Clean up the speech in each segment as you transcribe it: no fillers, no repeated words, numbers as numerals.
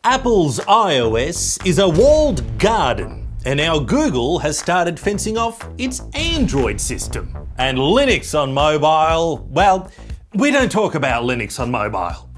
Apple's iOS is a walled garden, and now Google has started fencing off its Android system. And Linux on mobile, well, we don't talk about Linux on mobile.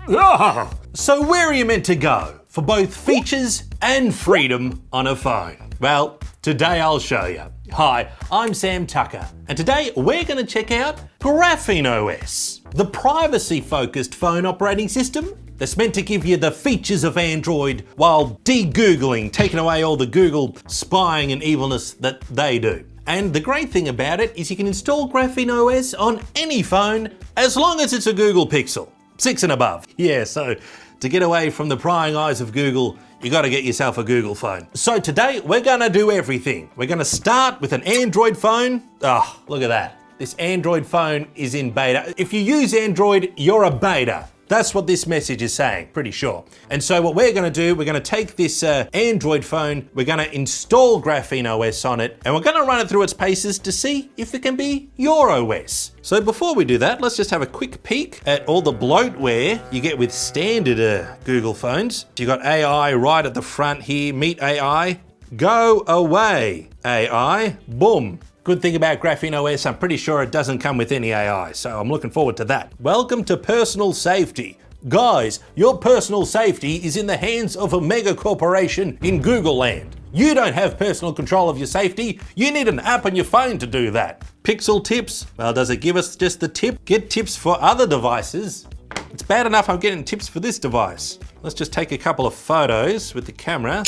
So where are you meant to go for both features and freedom on a phone? Well, today I'll show you. Hi, I'm Sam Tucker, and today we're going to check out GrapheneOS, the privacy-focused phone operating system that's meant to give you the features of Android while de-Googling, taking away all the Google spying and evilness that they do. And the great thing about it is you can install GrapheneOS on any phone as long as it's a Google Pixel, 6 and above. Yeah, so to get away from the prying eyes of Google, you got to get yourself a Google phone. So today we're going to do everything. We're going to start with an Android phone. Oh, look at that. This Android phone is in beta. If you use Android, you're a beta. That's what this message is saying, pretty sure. And so what we're going to do, we're going to take this Android phone, we're going to install GrapheneOS on it, and we're going to run it through its paces to see if it can be your OS. So before we do that, let's just have a quick peek at all the bloatware you get with standard Google phones. You got AI right at the front here, meet AI, go away AI, boom. Good thing about GrapheneOS, I'm pretty sure it doesn't come with any AI, so I'm looking forward to that. Welcome to personal safety. Guys, your personal safety is in the hands of a mega corporation in Google land. You don't have personal control of your safety. You need an app on your phone to do that. Pixel tips, well, does it give us just the tip? Get tips for other devices. It's bad enough I'm getting tips for this device. Let's just take a couple of photos with the camera.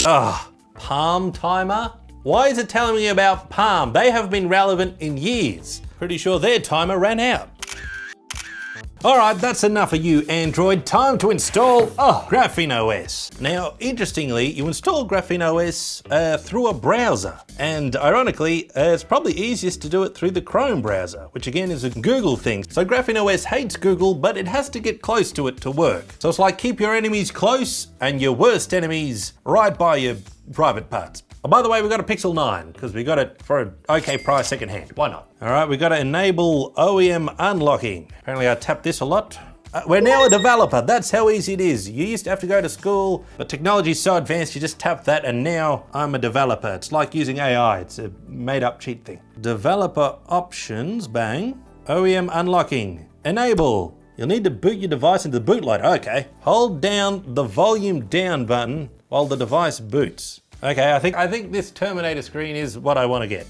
Palm timer. Why is it telling me about Palm? They have been relevant in years. Pretty sure their timer ran out. All right, that's enough of you, Android. Time to install GrapheneOS. Now, interestingly, you install GrapheneOS through a browser. And ironically, it's probably easiest to do it through the Chrome browser, which again is a Google thing. So GrapheneOS hates Google, but it has to get close to it to work. So it's like keep your enemies close and your worst enemies right by your private parts. Oh, by the way, we got a Pixel 9 because we got it for an okay price secondhand. Why not? All right, we got to enable OEM unlocking. Apparently I tapped this a lot. We're now a developer. That's how easy it is. You used to have to go to school, but technology's so advanced, you just tap that and now I'm a developer. It's like using AI. It's a made up cheat thing. Developer options, bang. OEM unlocking, enable. You'll need to boot your device into the bootloader. Okay. Hold down the volume down button while the device boots. Okay, I think this Terminator screen is what I want to get.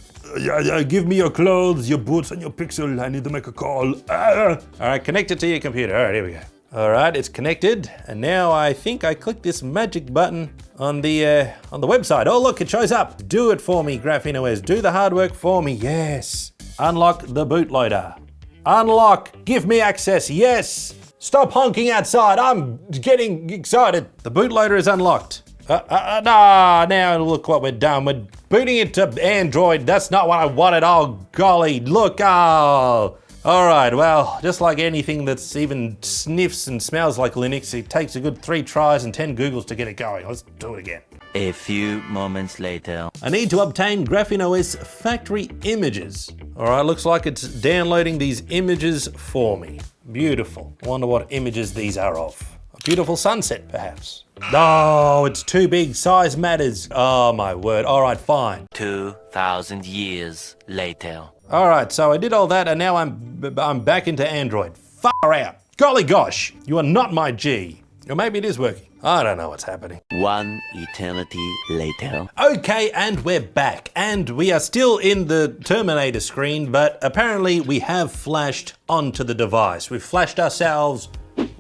Give me your clothes, your boots, and your Pixel. I need to make a call. All right, connect it to your computer. All right, here we go. All right, it's connected, and now I think I click this magic button on the website. Oh, look, it shows up. Do it for me, GrapheneOS. Do the hard work for me. Yes. Unlock the bootloader. Unlock. Give me access. Yes. Stop honking outside. I'm getting excited. The bootloader is unlocked. Now look what we're done. We're booting it to Android. That's not what I wanted. Oh, golly, look. Oh. All right, well, just like anything that's even sniffs and smells like Linux, it takes a good 3 tries and 10 Googles to get it going. Let's do it again. A few moments later. I need to obtain GrapheneOS factory images. All right, looks like it's downloading these images for me. Beautiful. I wonder what images these are of. A beautiful sunset, perhaps. Oh, it's too big. Size matters. Oh, my word. All right, fine. 2,000 years later. All right, so I did all that, and now I'm back into Android. Far out. Golly gosh, you are not my G. Or maybe it is working. I don't know what's happening. 1 eternity later. Okay, and we're back. And we are still in the Terminator screen, but apparently we have flashed onto the device. We've flashed ourselves,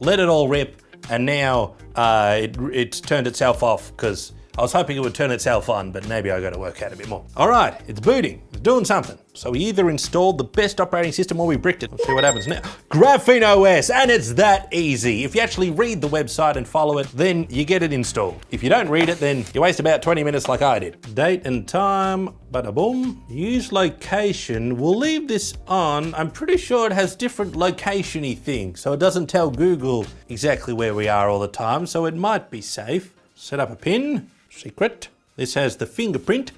let it all rip, and now it's turned itself off because I was hoping it would turn itself on, but maybe I got to work out a bit more. All right, it's booting. It's doing something. So we either installed the best operating system or we bricked it. Let's see what happens now. GrapheneOS, and it's that easy. If you actually read the website and follow it, then you get it installed. If you don't read it, then you waste about 20 minutes like I did. Date and time, bada boom. Use location, we'll leave this on. I'm pretty sure it has different location-y things, so it doesn't tell Google exactly where we are all the time, so it might be safe. Set up a pin, secret. This has the fingerprint.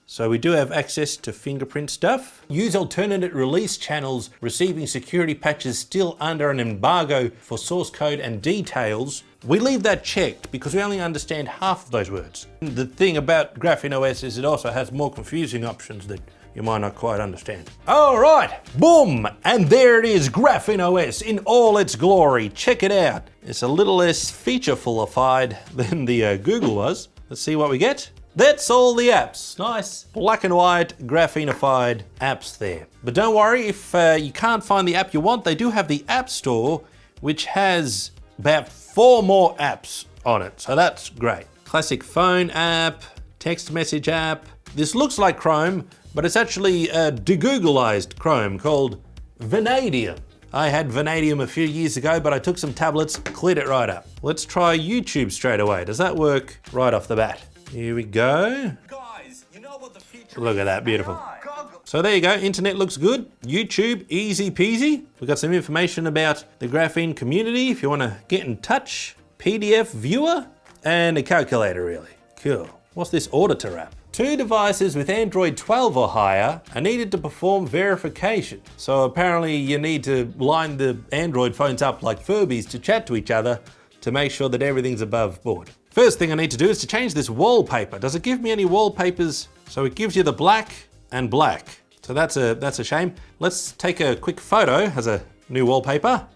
So we do have access to fingerprint stuff. Use alternate release channels, receiving security patches still under an embargo for source code and details. We leave that checked because we only understand half of those words. The thing about GrapheneOS is it also has more confusing options that you might not quite understand. All right, boom, and there it is, GrapheneOS in all its glory. Check it out. It's a little less feature-fullified than the Google was. Let's see what we get. That's all the apps. Nice black and white graphenified apps there. But don't worry, if you can't find the app you want, they do have the App Store, which has about 4 more apps on it. So that's great. Classic phone app, text message app. This looks like Chrome, but it's actually a de-Googleized Chrome called Vanadium. I had Vanadium a few years ago, but I took some tablets, cleared it right up. Let's try YouTube straight away. Does that work right off the bat? Here we go. Guys, you know what the future Look at that, beautiful. Google. So there you go, internet looks good. YouTube, easy peasy. We've got some information about the Graphene community if you want to get in touch. PDF viewer and a calculator really. Cool. What's this auditor app? 2 devices with Android 12 or higher are needed to perform verification. So apparently you need to line the Android phones up like Furbies to chat to each other to make sure that everything's above board. First thing I need to do is to change this wallpaper. Does it give me any wallpapers? So it gives you the black and black. So that's a shame. Let's take a quick photo as a new wallpaper.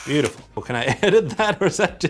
Beautiful. Well, can I edit that or is that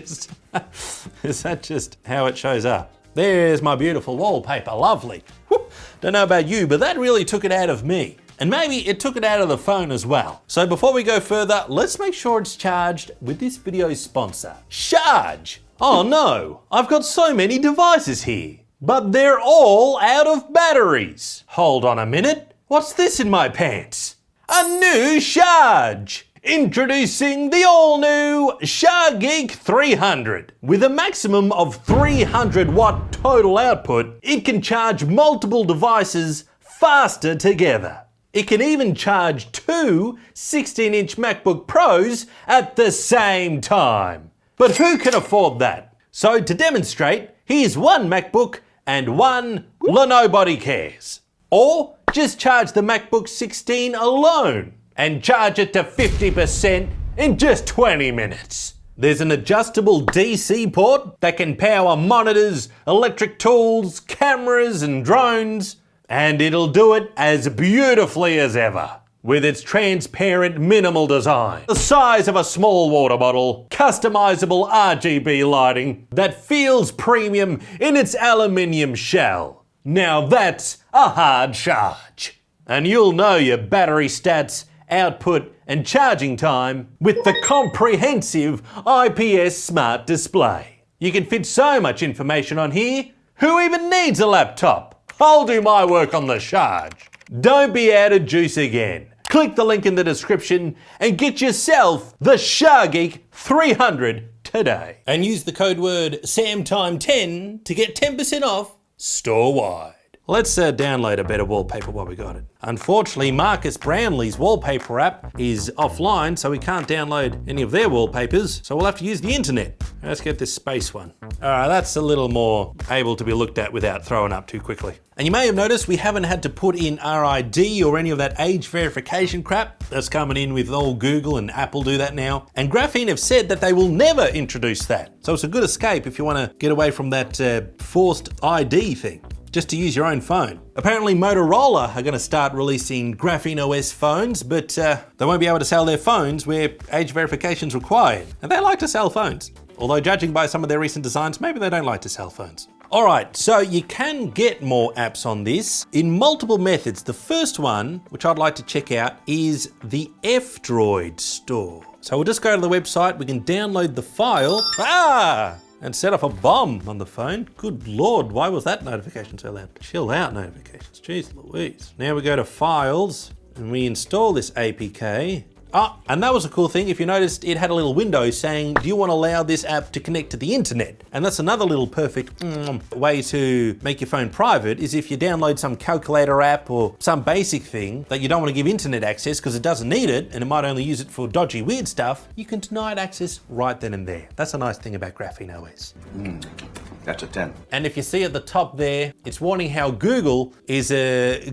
just how it shows up? There's my beautiful wallpaper, lovely. Whoop. Don't know about you, but that really took it out of me. And maybe it took it out of the phone as well. So before we go further, let's make sure it's charged with this video's sponsor, Charge. Oh no, I've got so many devices here, but they're all out of batteries. Hold on a minute, what's this in my pants? A new Charge! Introducing the all-new ShareGeek 300. With a maximum of 300 watt total output, it can charge multiple devices faster together. It can even charge 2 16-inch MacBook Pros at the same time. But who can afford that? So to demonstrate, here's one MacBook and one Nobody Cares. Or just charge the MacBook 16 alone and charge it to 50% in just 20 minutes. There's an adjustable DC port that can power monitors, electric tools, cameras and drones, and it'll do it as beautifully as ever. With its transparent minimal design, the size of a small water bottle, customizable RGB lighting that feels premium in its aluminium shell. Now that's a hard charge. And you'll know your battery stats, output and charging time with the comprehensive IPS smart display. You can fit so much information on here, who even needs a laptop? I'll do my work on the Charge. Don't be out of juice again. Click the link in the description and get yourself the ShareGeek 300 today. And use the code word SAMTIME10 to get 10% off store-wide. Let's download a better wallpaper while we got it. Unfortunately, Marcus Brownlee's wallpaper app is offline, so we can't download any of their wallpapers, so we'll have to use the internet. Let's get this space one. All right, that's a little more able to be looked at without throwing up too quickly. And you may have noticed we haven't had to put in RID or any of that age verification crap that's coming in with all Google and Apple do that now. And Graphene have said that they will never introduce that. So it's a good escape if you want to get away from that forced ID thing, just to use your own phone. Apparently Motorola are going to start releasing GrapheneOS phones, but they won't be able to sell their phones where age verification is required. And they like to sell phones. Although judging by some of their recent designs, maybe they don't like to sell phones. All right, so you can get more apps on this in multiple methods. The first one, which I'd like to check out, is the F-Droid store. So we'll just go to the website, we can download the file, and set off a bomb on the phone. Good Lord, why was that notification so loud? Chill out notifications, jeez Louise. Now we go to Files, and we install this APK. And that was a cool thing. If you noticed, it had a little window saying, do you want to allow this app to connect to the internet? And that's another little perfect way to make your phone private, is if you download some calculator app or some basic thing that you don't want to give internet access because it doesn't need it and it might only use it for dodgy weird stuff, you can deny it access right then and there. That's a nice thing about GrapheneOS. That's a 10. And if you see at the top there, it's warning how Google is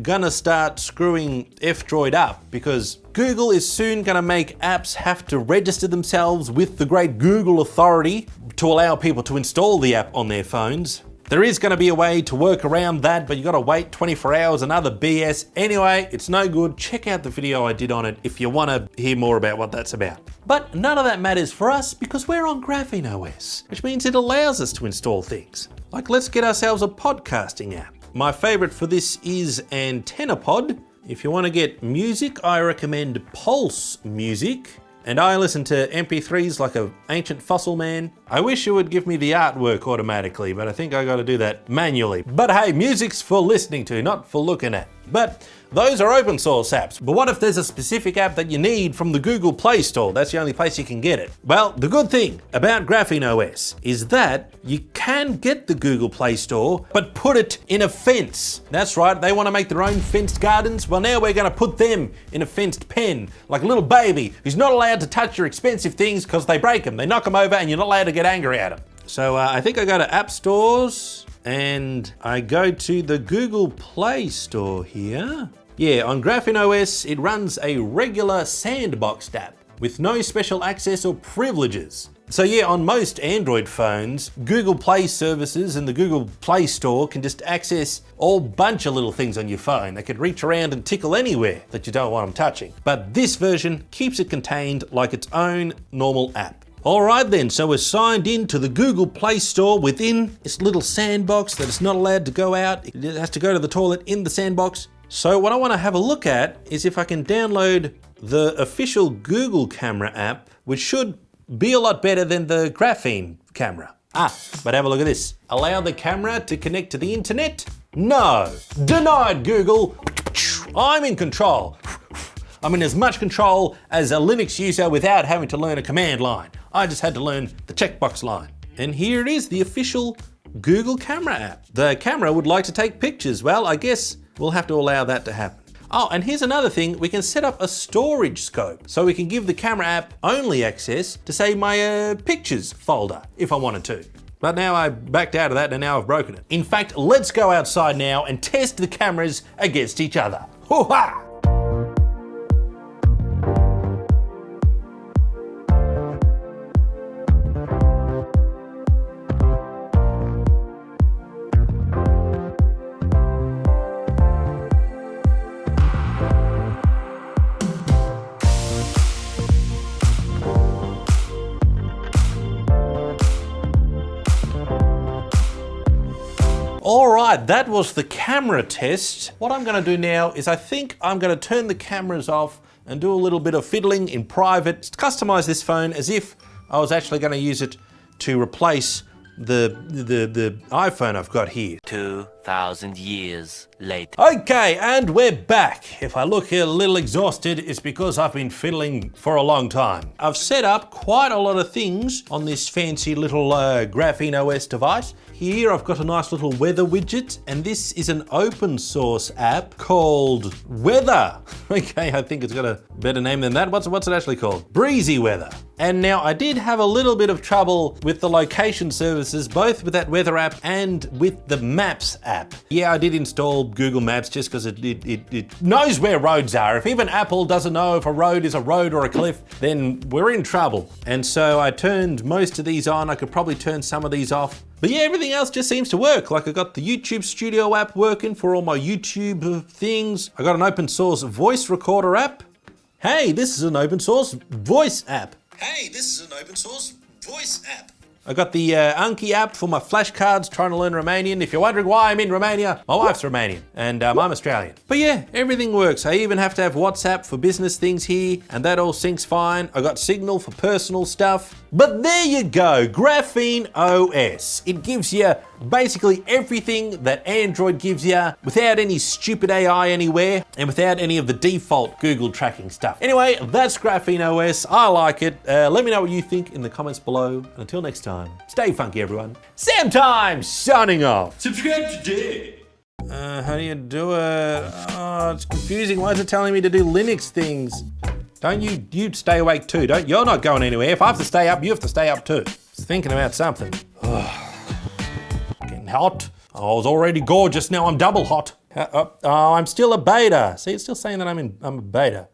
gonna start screwing F-Droid up, because Google is soon gonna make apps have to register themselves with the great Google authority to allow people to install the app on their phones. There is going to be a way to work around that, but you got to wait 24 hours and other BS. Anyway, it's no good. Check out the video I did on it if you want to hear more about what that's about. But none of that matters for us because we're on GrapheneOS, which means it allows us to install things. Like, let's get ourselves a podcasting app. My favorite for this is AntennaPod. If you want to get music, I recommend Pulse Music. And I listen to MP3s like an ancient fossil man. I wish it would give me the artwork automatically, but I think I gotta do that manually. But hey, music's for listening to, not for looking at. But those are open source apps. But what if there's a specific app that you need from the Google Play Store? That's the only place you can get it. Well, the good thing about GrapheneOS is that you can get the Google Play Store, but put it in a fence. That's right, they want to make their own fenced gardens. Well, now we're going to put them in a fenced pen, like a little baby who's not allowed to touch your expensive things because they break them. They knock them over and you're not allowed to get angry at them. So I think I go to App Stores and I go to the Google Play Store here. Yeah, on GrapheneOS, it runs a regular sandboxed app with no special access or privileges. So yeah, on most Android phones, Google Play services and the Google Play Store can just access all bunch of little things on your phone. They could reach around and tickle anywhere that you don't want them touching. But this version keeps it contained like its own normal app. Alright then, so we're signed in to the Google Play Store within this little sandbox that it's not allowed to go out. It has to go to the toilet in the sandbox. So what I want to have a look at is if I can download the official Google camera app, which should be a lot better than the Graphene camera. But have a look at this. Allow the camera to connect to the internet? No. Denied, Google. I'm in control. I'm in as much control as a Linux user without having to learn a command line. I just had to learn the checkbox line. And here it is, the official Google camera app. The camera would like to take pictures. Well, I guess we'll have to allow that to happen. Oh, and here's another thing. We can set up a storage scope. So we can give the camera app only access to, say, my pictures folder, if I wanted to. But now I backed out of that and now I've broken it. In fact, let's go outside now and test the cameras against each other. Hoo-ha! Alright, that was the camera test. What I'm going to do now is I think I'm going to turn the cameras off and do a little bit of fiddling in private. Customize this phone as if I was actually going to use it to replace the iPhone I've got here. 2,000 years later. Okay, and we're back. If I look a little exhausted, it's because I've been fiddling for a long time. I've set up quite a lot of things on this fancy little GrapheneOS device. Here I've got a nice little weather widget, and this is an open source app called Weather. Okay, I think it's got a better name than that. What's it actually called? Breezy Weather. And now I did have a little bit of trouble with the location services, both with that weather app and with the Maps app. Yeah, I did install Google Maps just because it knows where roads are. If even Apple doesn't know if a road is a road or a cliff, then we're in trouble. And so I turned most of these on. I could probably turn some of these off. But yeah, everything else just seems to work. Like I got the YouTube Studio app working for all my YouTube things. I got an open source voice recorder app. Hey, this is an open source voice app. Hey, this is an open source voice app. I got the Anki app for my flashcards trying to learn Romanian. If you're wondering why I'm in Romania, my wife's Romanian and I'm Australian. But yeah, everything works. I even have to have WhatsApp for business things here and that all syncs fine. I got Signal for personal stuff. But there you go, GrapheneOS. It gives you basically everything that Android gives you without any stupid AI anywhere and without any of the default Google tracking stuff. Anyway, that's GrapheneOS. I like it. Let me know what you think in the comments below. And until next time, stay funky, everyone. SAMTIME signing off. Subscribe today. How do you do it? Oh, it's confusing. Why is it telling me to do Linux things? Don't you stay awake too, don't? You're not going anywhere. If I have to stay up, you have to stay up too. Just thinking about something. hot. I was already gorgeous, now I'm double hot. I'm still a beta. See, it's still saying that I'm a beta.